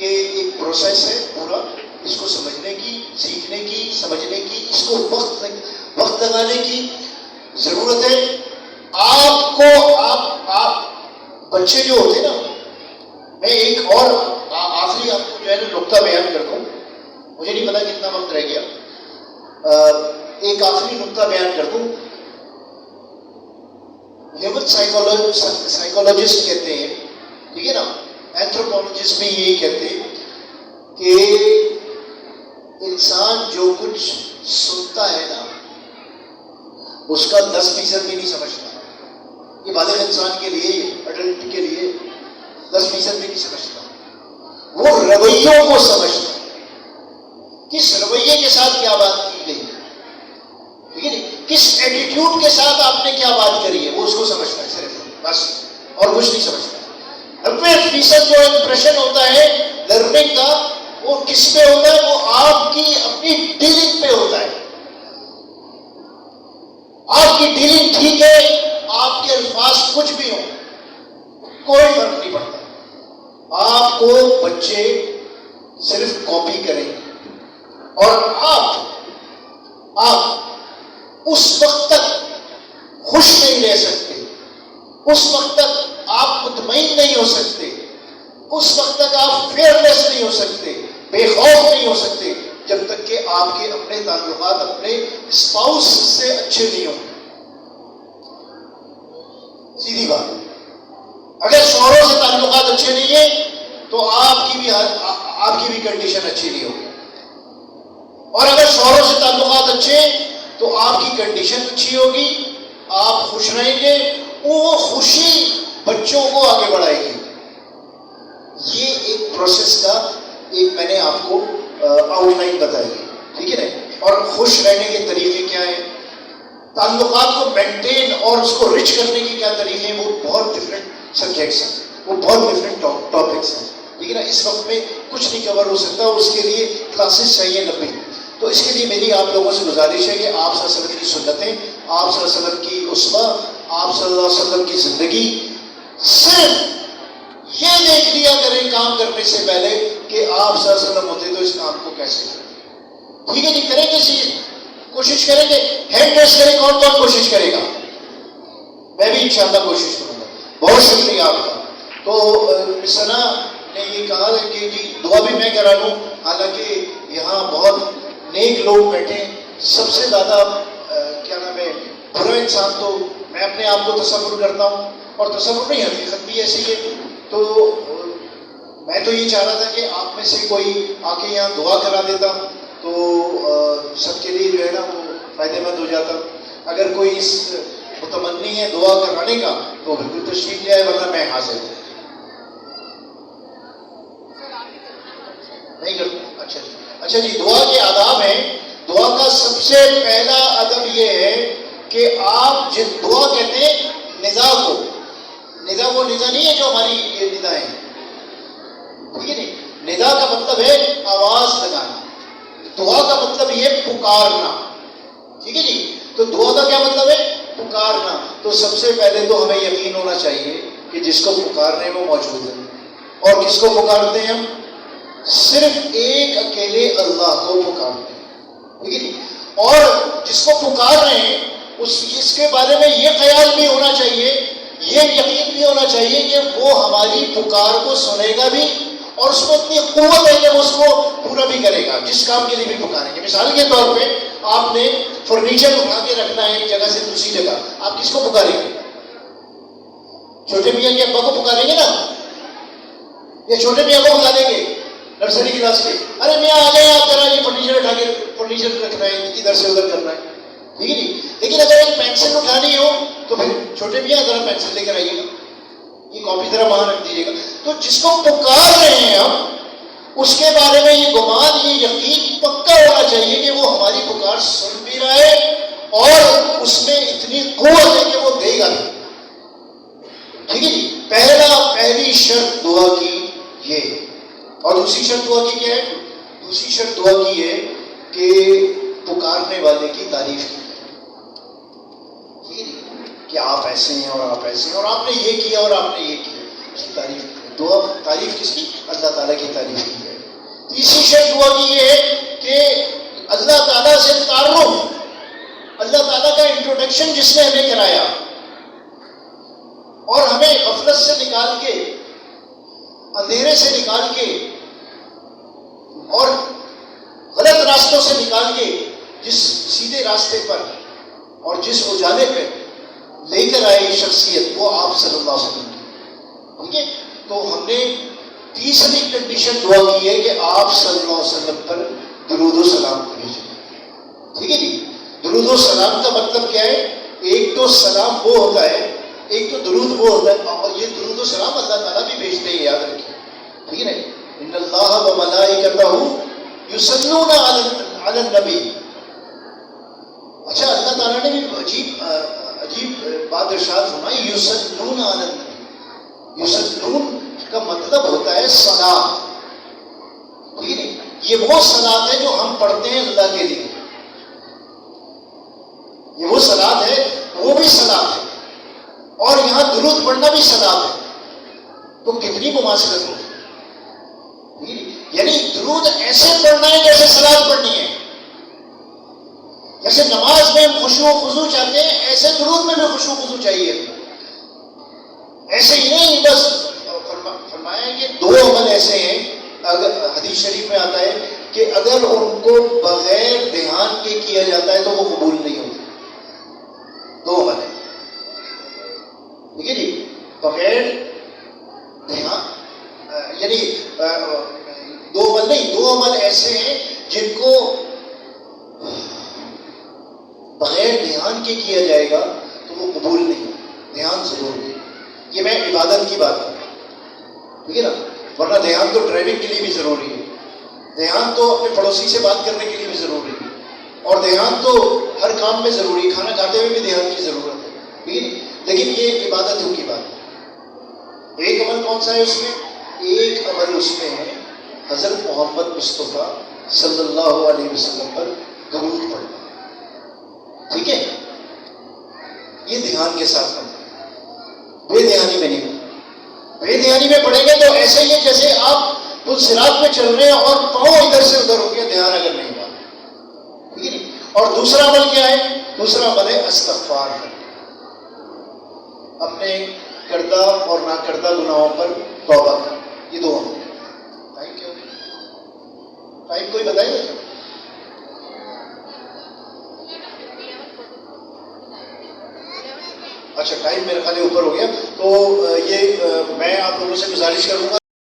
کہ ایک پروسیس ہے پورا، اس کو سمجھنے کی، سیکھنے کی، سمجھنے کی، اس کو وقت لگانے کی ضرورت ہے. آپ کو آپ بچے جو ہوتے ہیں نا، میں ایک اور آخری آپ کو جو ہے نا نقطہ بیان کر دوں، مجھے نہیں پتا کتنا وقت رہ گیا، ایک آخری نقطہ بیان کر دوں. ہیومن سائیکولوجسٹ کہتے ہیں، ٹھیک ہے نا، اینتھروپولوجسٹ بھی یہی کہتے ہیں کہ انسان جو کچھ سنتا ہے نا اس کا 10% بھی نہیں سمجھتا. یہ بالغ انسان کے لیے، اڈلٹ کے لیے 10% بھی نہیں سمجھتا. وہ رویوں کو سمجھتا ہے، کس رویے کے ساتھ کیا بات کی گئی، ٹھیک ہے نا، کس ایٹیٹیوڈ کے ساتھ آپ نے کیا بات کری ہے، وہ اس کو سمجھتا ہے صرف، بس، اور کچھ نہیں سمجھتا. 90% جو امپریشن ہوتا ہے لرننگ کا، وہ کس پہ ہوتا ہے؟ وہ آپ کی اپنی ڈیلنگ پہ ہوتا ہے. آپ کی ڈیلنگ ٹھیک ہے، آپ کے الفاظ کچھ بھی ہوں، کوئی فرق نہیں پڑتا. آپ کو بچے صرف کاپی کریں گے، اور آپ اس وقت تک خوش نہیں رہ سکتے، اس وقت تک آپ مطمئن نہیں ہو سکتے، اس وقت تک آپ فیئرلیس نہیں ہو سکتے، بے خوف نہیں ہو سکتے، جب تک کہ آپ کے اپنے تعلقات اپنے اسپاؤس سے اچھے نہیں ہوں. سیدھی بات. اگر شوہروں سے تعلقات اچھے نہیں ہیں تو آپ کی بھی کنڈیشن اچھی نہیں ہوگی، اور اگر شوہروں سے تعلقات اچھے تو آپ کی کنڈیشن اچھی ہوگی، آپ خوش رہیں گے، وہ خوشی بچوں کو آگے بڑھائے گی. یہ ایک پروسیس کا ایک میں نے آپ کو آؤٹ لائن بتائی ہے، ٹھیک ہے نا. اور خوش رہنے کے طریقے کیا ہیں، تعلقات کو مینٹین اور اس کو رچ کرنے کے کیا طریقے ہیں، وہ بہت ڈفرینٹ سبجیکٹس ہیں، وہ بہت ڈفرینٹ ٹاپکس ہیں. ٹھیک ہے نا، اس وقت میں کچھ نہیں کور ہو سکتا، اس کے لیے کلاسز چاہیے 90. تو اس کے لیے میری آپ لوگوں سے گزارش ہے کہ آپ صلی اللہ علیہ وسلم کی سنتیں، آپ صلی اللہ علیہ وسلم کی اسوہ، آپ صلی اللہ علیہ وسلم کی زندگی، صرف یہ دیکھ لیا کریں کام کرنے سے پہلے کہ آپ صلی اللہ علیہ وسلم ہوتے تو اس کام کو کیسے کریں. ٹھیک ہے جی، کریں گے جی، کوشش کریں گے. ہینڈ ریس کریں، کون کون کوشش کرے گا؟ میں بھی انشاءاللہ کوشش کروں گا. بہت شکریہ آپ کا. تو ثنا نے یہ کہا کہ جی دعا بھی میں کرا لوں، حالانکہ یہاں بہت نیک لوگ بیٹھے. سب سے زیادہ کیا نام ہے برا انسان تو میں اپنے آپ کو تصور کرتا ہوں، اور تصور نہیں، حقیقت بھی ایسی ہے. تو میں تو یہ چاہ رہا تھا کہ آپ میں سے کوئی آ کے یہاں دعا کرا دیتا تو سب کے لیے جو ہے نا وہ فائدہ مند ہو جاتا. اگر کوئی اس متمنی ہے دعا کرانے کا تو بالکل تشریف لے آئے، ورنہ میں حاضر ہوں. نہیں کرتا؟ اچھا جی. دعا کے آداب ہیں. دعا کا سب سے پہلا ادب یہ ہے کہ آپ جن دعا کہتے ہیں ندا کو، ندا وہ ندا نہیں ہے جو ہماری یہ ندا ہے، ٹھیک ہے نہیں. ندا کا مطلب ہے آواز لگانا، دعا کا مطلب یہ پکارنا، ٹھیک ہے جی. تو دعا کا کیا مطلب ہے؟ پکارنا. تو سب سے پہلے تو ہمیں یقین ہونا چاہیے کہ جس کو پکار رہے ہیں وہ موجود ہے. اور کس کو پکارتے ہیں ہم؟ صرف ایک اکیلے اللہ کو پکارتے ہیں، ٹھیک ہے جی. اور جس کو پکار رہے ہیں اس کے بارے میں یہ خیال بھی ہونا چاہیے، یہ یقین بھی ہونا چاہیے کہ وہ ہماری پکار کو سنے گا بھی، اور اس کو اتنی قوت ہے کہ وہ اس کو پورا بھی کرے گا جس کام کے لیے بھی پکاریں گے. مثال کے طور پہ آپ نے فرنیچر اٹھا کے رکھنا ہے ایک جگہ سے دوسری جگہ، آپ کس کو پکاریں گے؟ چھوٹے میاں کے ابا کو پکاریں گے نا، یا چھوٹے میاں کو بتا دیں گے نرسری کلاس کے، ارے میاں آ جائیں آپ ذرا، یہ فرنیچر اٹھا کے فرنیچر رکھنا ہے، ادھر سے ادھر کرنا ہے، ٹھیک ہے جی. لیکن اگر ایک پینسل اٹھانی ہو تو پھر چھوٹے میاں ذرا پینسل لے کر آئیے گا، یہ کاپی ذرا وہاں رکھ دیجیے گا. تو جس کو پکار رہے ہیں ہم، اس کے بارے میں یہ گمان، یہ یقین پکا ہونا چاہیے کہ وہ ہماری پکار سن بھی رہا ہے، اور اس میں اتنی قوت ہے کہ وہ دے گا بھی، ٹھیک ہے جی. پہلی شرط دعا کی یہ. اور دوسری شرط دعا کی کیا ہے؟ دوسری شرط دعا کی ہے کہ پکارنے والے کی تعریف کی، ٹھیک ہے جی، کہ آپ ایسے ہیں اور آپ ایسے ہیں اور آپ نے یہ کیا اور آپ نے یہ کیا، اس کی تعریف کی. دعا تعریف کس کی؟ اللہ تعالیٰ کی تعریف کی ہے. تیسری شرط دعا کی یہ ہے کہ اللہ تعالیٰ سے تعارف، اللہ تعالیٰ کا انٹروڈکشن جس نے ہمیں کرایا اور ہمیں غفلت سے نکال کے، اندھیرے سے نکال کے اور غلط راستوں سے نکال کے جس سیدھے راستے پر اور جس اجالے پہ لے کر آئی شخصیت، وہ آپ صلی اللہ علیہ وسلم کی. ٹھیک ہے، تو ہم نے تیسری کنڈیشن دعا کی ہے کہ آپ صلی اللہ علیہ وسلم پر درود و سلام بھیجیں. ٹھیک ہے جی. درود و سلام کا مطلب کیا ہے؟ ایک تو سلام وہ ہوتا ہے، ایک تو درود وہ ہوتا ہے، اور یہ درود و سلام اللہ تعالیٰ بھی بھیجتے ہیں، یاد رکھیں. ٹھیک ہے نا؟ ان اللہ و ملائکتہ یصلون علی النبی. اچھا، اللہ تعالیٰ نے بھی عجیب بات ارشاد فرمائی، یصلون علی النبی. یصلون کا مطلب ہوتا ہے صلاۃ. ٹھیک ہے، یہ وہ صلاۃ ہے جو ہم پڑھتے ہیں اللہ کے لیے، یہ وہ صلاۃ ہے، وہ بھی صلاۃ ہے، اور یہاں درود پڑھنا بھی صلاۃ ہے. تو کتنی مماثلت ہوگی. یعنی درود ایسے پڑھنا ہے جیسے صلاۃ پڑھنی ہے. جیسے نماز میں ہم خشوع و خضوع چاہتے ہیں، ایسے درود میں بھی خشوع و خضوع چاہیے. ایسے ہی نہیں، بس فرمایا کہ دو عمل ایسے ہیں، اگر حدیث شریف میں آتا ہے کہ اگر ان کو بغیر دھیان کے کیا جاتا ہے تو وہ قبول نہیں ہوتے. دو عمل ہیں. ٹھیک ہے جی. بغیر دھیان، یعنی دو عمل نہیں، دو عمل ایسے ہیں جن کو بغیر دھیان کے کیا جائے گا تو وہ قبول نہیں. دھیان ضرور ہے. یہ میں عبادت کی بات کروں. ٹھیک ہے نا؟ ورنہ دھیان تو ڈرائیونگ کے لیے بھی ضروری ہے، دھیان تو اپنے پڑوسی سے بات کرنے کے لیے بھی ضروری ہے، اور دھیان تو ہر کام میں ضروری ہے. کھانا کھاتے ہوئے بھی دھیان کی ضرورت ہے. ٹھیک ہے، لیکن یہ عبادتوں کی بات ہے. ایک عمل کون سا ہے اس میں؟ ایک عمل اس میں ہے حضرت محمد مصطفیٰ صلی اللہ علیہ وسلم پر درود پڑھنا. ٹھیک ہے، یہ دھیان کے ساتھ پڑھنا، بے دھیانی میں نہیں. بے دھیانی میں پڑھیں گے تو ایسے ہی ہے جیسے آپ پل صراط میں چل رہے ہیں اور پاؤں ادھر سے ادھر ہو گیا، دھیان اگر نہیں ہوا. ٹھیک ہے نہیں. اور دوسرا عمل کیا ہے؟ دوسرا عمل ہے استغفار کرنا، اپنے کردہ اور نہ کردہ گناہوں پر توبہ کرنا. یہ دو عمل. ٹائم کوئی بتائے گا کیا؟ اچھا، ٹائم میرے خیال اوپر ہو گیا. تو یہ میں آپ لوگوں سے گزارش کروں گا